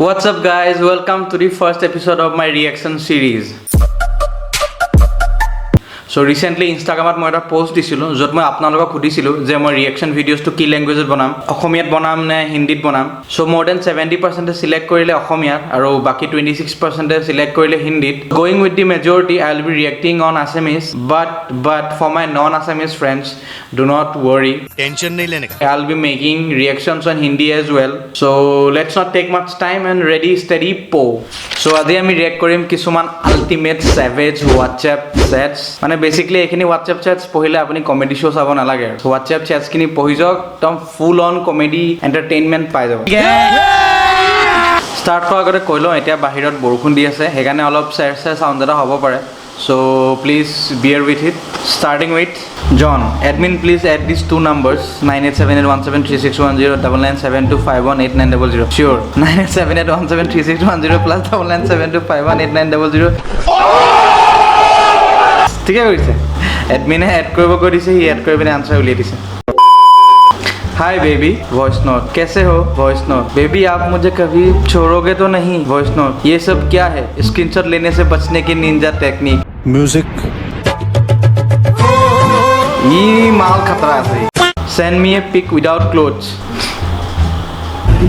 What's up guys, welcome to the first episode of my reaction series. So recently Instagram মই এটা post দিছিলো যত মই আপোনালোকক সুধিছিলো যে মই ৰিঅ্যাকচন ভিডিওছটো কি ল্যাঙ্গুৱেজত বনাম অসমীয়াত বনাম নে হিন্দীত বনাম সো more than 70% সিলেক্ট কৰিলে অসমীয়াত আৰু বাকি 26% সিলেক্ট কৰিলে হিন্দীত going with the majority I will be reacting on Assamese but for my non Assamese friends do not worry tension नहीं लेने का I'll be making reactions on Hindi as well so let's not take much time and ready steady po so আজি আমি ৰিঅ্যাক্ট কৰিম কিছুমান ultimate সেভেজ WhatsApp chats মানে basically এখিনি WhatsApp chats পঢ়িলে আপুনি কমেডি শো চাব নালাগে WhatsApp chats খিনি পঢ়ি যাওক একদম ফুল অন কমেডি এন্টাৰটেইনমেন্ট পাই যাব স্টাৰ্ট কৰাৰ আগতে কৈ লওঁ এতিয়া বাহিৰত বৰষুণ দি আছে সেইকাৰণে অলপ চেৰ সাউণ্ড এটা হ'ব পাৰে so please bear with it starting with John admin please add these two numbers 9878173610 9972518900 sure 9878173610 plus 9972518900 ठीक है करिছে एडमिने ऐड কৰিব কৈ দিছে হি ऐड কৰি পিনে आंसर উলিয়াই দিছে हाय बेबी वॉइस नोट कैसे हो वॉइस नोट बेबी आप मुझे कभी छोड़ोगे तो नहीं वॉइस नोट ये सब क्या है स्क्रीनशॉट लेने से बचने की निंजा टेक्निक म्यूजिक ये माल खतरा है सेंड मी ए पिक विदाउट क्लोथ्स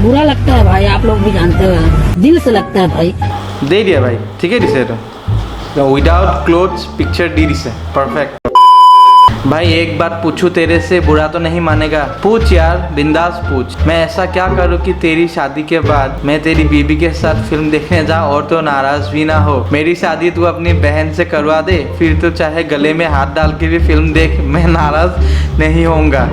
बुरा लगता है भाई आप लोग भी जानते हो दिल से लगता है भाई दे दिया भाई ठीक है दिसे तो विदाउट क्लोथ्स पिक्चर दी दिसे परफेक्ट भाई एक बात पूछूं तेरे से बुरा तो नहीं मानेगा पूछ यार बिंदास पूछ मैं ऐसा क्या करूं कि तेरी शादी के बाद मैं तेरी बीबी के साथ फिल्म देखने जाऊं और तो नाराज भी ना हो मेरी शादी तू अपनी बहन से करवा दे फिर तो चाहे गले में हाथ डाल के भी फिल्म देख मैं नाराज नहीं होऊंगा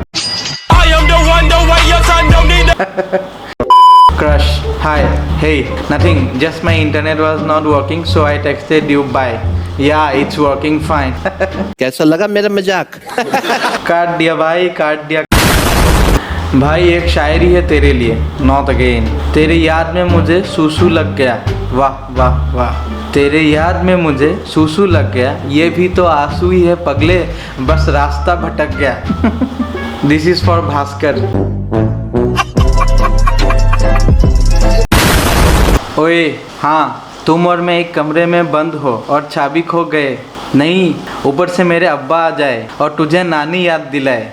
Crush, hi, hey, nothing, just my internet was not working so I texted you bye. Yeah, it's working fine. कैसा लगा मेरा मजाक काट दिया भाई काट दिया भाई एक शायरी है तेरे लिए नॉट अगेन तेरे याद में मुझे सूसू लग गया वाह वाह वाह तेरे याद में मुझे सूसू लग गया ये भी तो आंसू ही है पगले बस रास्ता भटक गया दिस इज फॉर भास्कर ओए हाँ तुम और मैं एक कमरे में बंद हो और चाबी खो गए नहीं ऊपर से मेरे अब्बा आ जाए और तुझे नानी याद दिलाए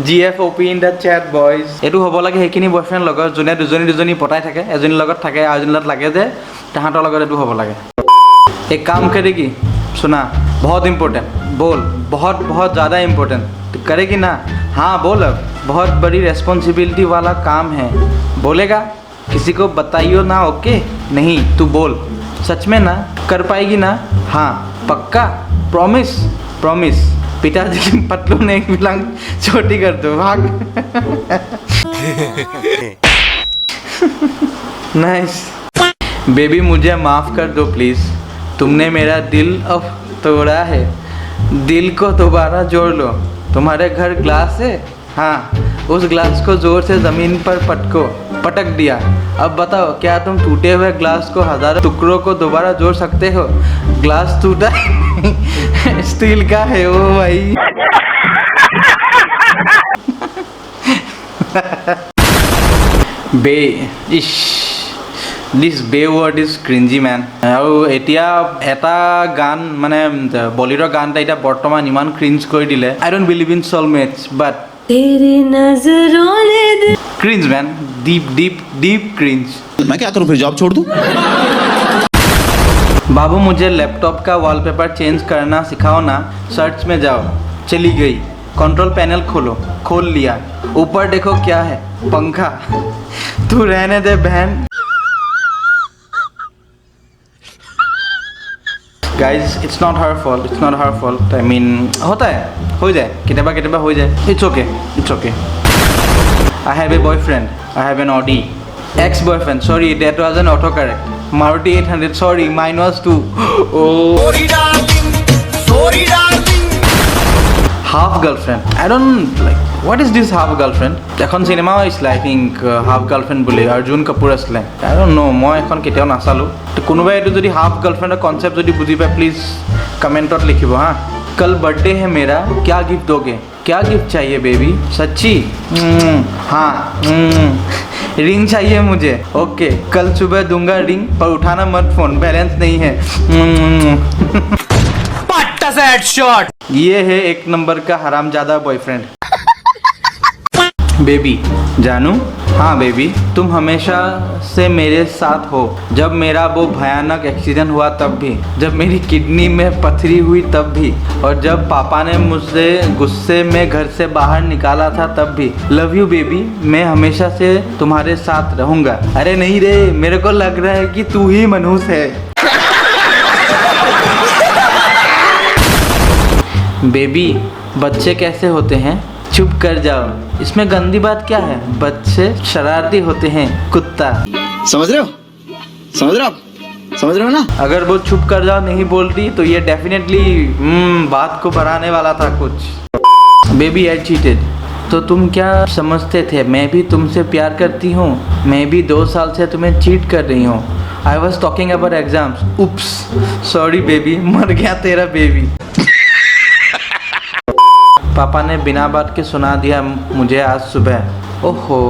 GFOP in the chat boys এটু হ'ব লাগে হেকিনি বয়ফ্ৰেণ্ড লগত যোনে দুজনী পটাই থাকে এজনী লগত থাকে আৰু এজনী লগত লাগে যে তাহাঁতৰ লগত এটু হ'ব লাগে एक काम करेगी सुना बहुत इम्पोर्टेंट बोल बहुत बहुत ज़्यादा इम्पोर्टेंट तो करेगी ना हाँ बोल अब बहुत बड़ी रेस्पॉन्सिबिलिटी वाला काम है बोलेगा किसी को बताइयो ना ओके नहीं तू बोल सच में ना कर पाएगी ना हाँ पक्का प्रॉमिस प्रॉमिस पिताजी की पतलू ने एक बिलांग छोटी कर दो भाग नाइस बेबी मुझे माफ़ कर दो प्लीज़ तुमने मेरा दिल अब तोड़ा है दिल को दोबारा जोड़ लो तुम्हारे घर ग्लास है हाँ उस ग्लास को जोर से ज़मीन पर पटक दिया अब बताओ क्या तुम टूटे हुए ग्लास को हजारों टुकड़ों को दोबारा जोड़ सकते हो ग्लास टूटा स्टील का है ओ भाई बे इश This Bay word is cringy man আৰু এতিয়া এটা গান মানে বলিউডৰ গান এটা এতিয়া বৰ্তমান ইমান ক্ৰিঞ্জ কৰি দিলে I don't believe in soulmates but तेरी नजरों ने cringe man deep cringe मैं क्या करूं फिर जॉब छोड़ दूं बाबू मुझे लैपटॉप का वॉलपेपर चेंज करना सिखाओ ना सर्च में जाओ चली गई कंट्रोल पैनल खोल लिया ऊपर देखो क्या है पंखा तू रहने दे बहन Guys, it's not her fault. I mean, होता है, हो जाए, कितना हो जाए. It's okay. I have a boyfriend. I have an Audi. Ex-boyfriend. Sorry, that was an autocorrect. Maruti 800. Sorry, mine was too. Oh. Sorry, darling. Half girlfriend. I don't like. What is this half girlfriend? এখন cinema is like half girlfriend বুলি अर्जुन कपूर असले. I don't know. মই এখন কেতিয়াও নাচালো. তো কোনোবাই এটো যদি half girlfriend এর কনসেপ্ট যদি বুঝি পায় প্লিজ কমেন্টত লিখিব হ্যাঁ कल बर्थडे है मेरा क्या गिफ्ट दोगे क्या गिफ्ट चाहिए बेबी? सच्ची? हाँ, रिंग चाहिए मुझे। ओके, कल सुबह दूंगा रिंग, पर उठाना मत फोन, बैलेंस नहीं है। पट्टा से हेडशॉट। ये है एक नंबर का हरामजादा बॉयफ्रेंड। बेबी, जानू? हाँ बेबी, तुम हमेशा से मेरे साथ हो। जब मेरा वो भयानक एक्सीडेंट हुआ तब भी, जब मेरी किडनी में पथरी हुई तब भी, और जब पापा ने मुझसे गुस्से में घर से बाहर निकाला था तब भी। लव यू बेबी, मैं हमेशा से तुम्हारे साथ रहूँगा। अरे नहीं रे, मेरे को लग रहा है कि तू ही मनहूस है। बेबी, बच्चे कैसे होते हैं? चुप कर जाओ, इसमें गंदी बात क्या है? बच्चे शरारती होते हैं, कुत्ता। समझ रहे हो? समझ रहे हो आप? समझ रहे हो ना? अगर वो चुप कर जाओ नहीं बोलती तो ये डेफिनेटली बात को बढ़ाने वाला था कुछ। बेबी, आई चीटेड। तो तुम क्या समझते थे मैं भी तुमसे प्यार करती हूँ? मैं भी 2 साल से तुम्हें चीट कर रही हूँ। I was talking about exams. Oops, sorry baby, मर गया तेरा बेबी। पापा ने बिना बात के सुना दिया मुझे आज सुबह। ओहो,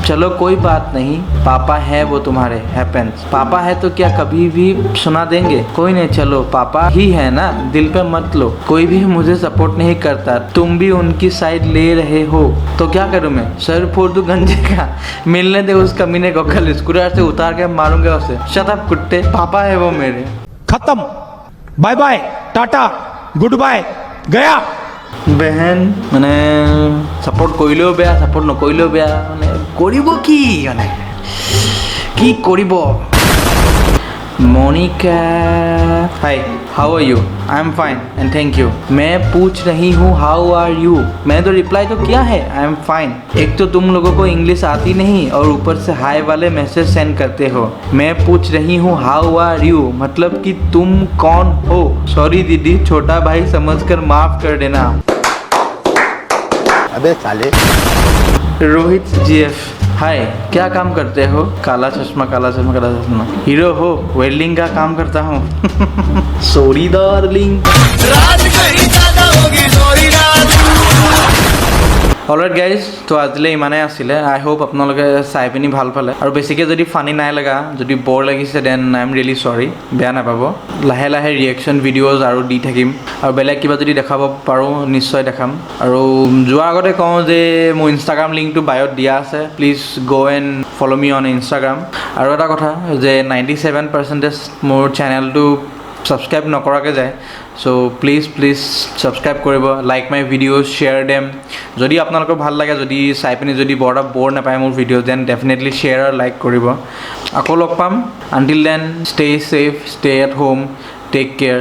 चलो कोई बात नहीं, पापा है वो तुम्हारे, हैपेंस। पापा है तो क्या कभी भी सुना देंगे? कोई नहीं, चलो पापा ही है ना, दिल पे मत लो। कोई भी मुझे सपोर्ट नहीं करता, तुम भी उनकी साइड ले रहे हो तो क्या करूँ मैं? सर फोड़ दूँ गंजे का? मिलने दे उस कमीने को, कल स्कूटर से उतार के मारूंगा उसे। शट अप कुत्ते, पापा है वो मेरे। खत्म, bye bye, tata, good bye, गया। বেহেন মানে সাপোর্ট কৰিলেও বেয়া, সাপোর্ট নকৰিলেও বেয়া, মানে কৰিব কি, মানে কি কৰিব? Monica, hi, how are you? I am fine and thank you. मैं पूछ रही हूँ हाउ आर यू? मैंने तो रिप्लाई तो किया है, आई एम फाइन। एक तो तुम लोगों को इंग्लिश आती नहीं और ऊपर से हाय वाले मैसेज सेंड करते हो। मैं पूछ रही हूँ हाउ आर यू, मतलब कि तुम कौन हो? सॉरी दीदी, छोटा भाई समझकर माफ कर देना। अबे साले। रोहित जीएफ, हाय, क्या काम करते हो? काला चश्मा, काला चश्मा, काला चश्मा। हीरो हो? वेल्डिंग का काम करता हूँ। Sorry darling. অলৰাইট গাইজ, তো আজিলৈ ইমানেই আছিলে। আই হোপ আপোনালোকে চাই পিনি ভাল পালে, আৰু বেছিকৈ যদি ফানি নাই লগা, যদি বৰ লাগিছে দেন আই এম ৰিয়েলি চৰি, বেয়া নাপাব। লাহে লাহে ৰিয়েকশ্যন ভিডিঅ'জ আৰু দি থাকিম, আৰু বেলেগ কিবা যদি দেখাব পাৰোঁ নিশ্চয় দেখাম। আৰু যোৱাৰ আগতে কওঁ যে মোৰ ইনষ্টাগ্ৰাম লিংকটো বায়'ত দিয়া আছে, প্লিজ গ' and follow' me on Instagram. আৰু এটা কথা যে 97% মোৰ চেনেলটো ছাবস্ক্ৰাইব নকৰাকৈ যায়, চ' প্লিজ ছাবস্ক্ৰাইব কৰিব, like my videos, share them. যদি আপোনালোকৰ ভাল লাগে, যদি চাই পিনি যদি বৰ এটা বৰ নাপায় মোৰ ভিডিঅ', দেন ডেফিনেটলি শ্বেয়াৰ আৰু লাইক কৰিব। আকৌ লগ পাম। Until then stay safe, stay at home, take care.